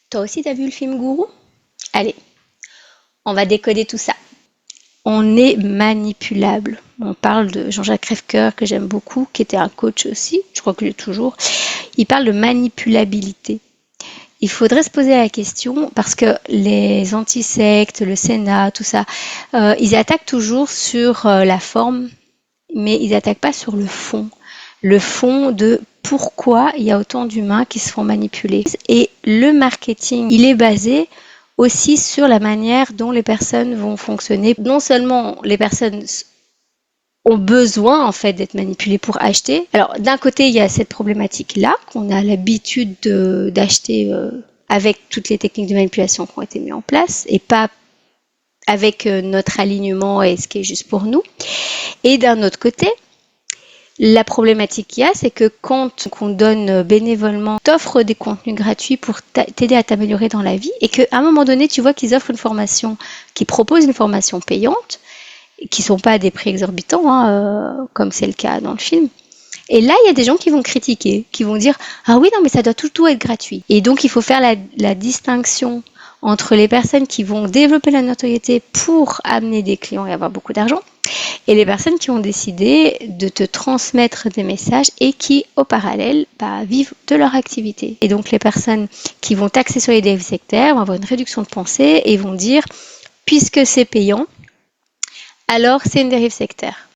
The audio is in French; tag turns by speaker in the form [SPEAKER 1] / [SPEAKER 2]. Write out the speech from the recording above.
[SPEAKER 1] Toi aussi, t'as vu le film Gourou? Allez, on va décoder tout ça. On est manipulable. On parle de Jean-Jacques Crèvecoeur, que j'aime beaucoup, qui était un coach aussi, je crois qu'il est toujours. Il parle de manipulabilité. Il faudrait se poser la question, parce que les antisectes, le Sénat, tout ça, ils attaquent toujours sur la forme, mais ils n'attaquent pas sur le fond. Le fond de pourquoi il y a autant d'humains qui se font manipuler. Et le marketing, il est basé aussi sur la manière dont les personnes vont fonctionner. Non seulement les personnes ont besoin en fait d'être manipulées pour acheter. Alors d'un côté il y a cette problématique là qu'on a l'habitude d'acheter avec toutes les techniques de manipulation qui ont été mises en place et pas avec notre alignement et ce qui est juste pour nous. Et d'un autre côté, la problématique qu'il y a, c'est que quand on donne bénévolement, t'offres des contenus gratuits pour t'aider à t'améliorer dans la vie et qu'à un moment donné, tu vois qu'ils offrent une formation, qu'ils proposent une formation payante, qui sont pas à des prix exorbitants, hein, comme c'est le cas dans le film. Et là, il y a des gens qui vont critiquer, qui vont dire ah oui non mais ça doit tout être gratuit. Et donc il faut faire la distinction entre les personnes qui vont développer la notoriété pour amener des clients et avoir beaucoup d'argent, et les personnes qui ont décidé de te transmettre des messages et qui, au parallèle, vivent de leur activité. Et donc les personnes qui vont taxer sur les dérives sectaires vont avoir une réduction de pensée et vont dire puisque c'est payant, alors c'est une dérive sectaire.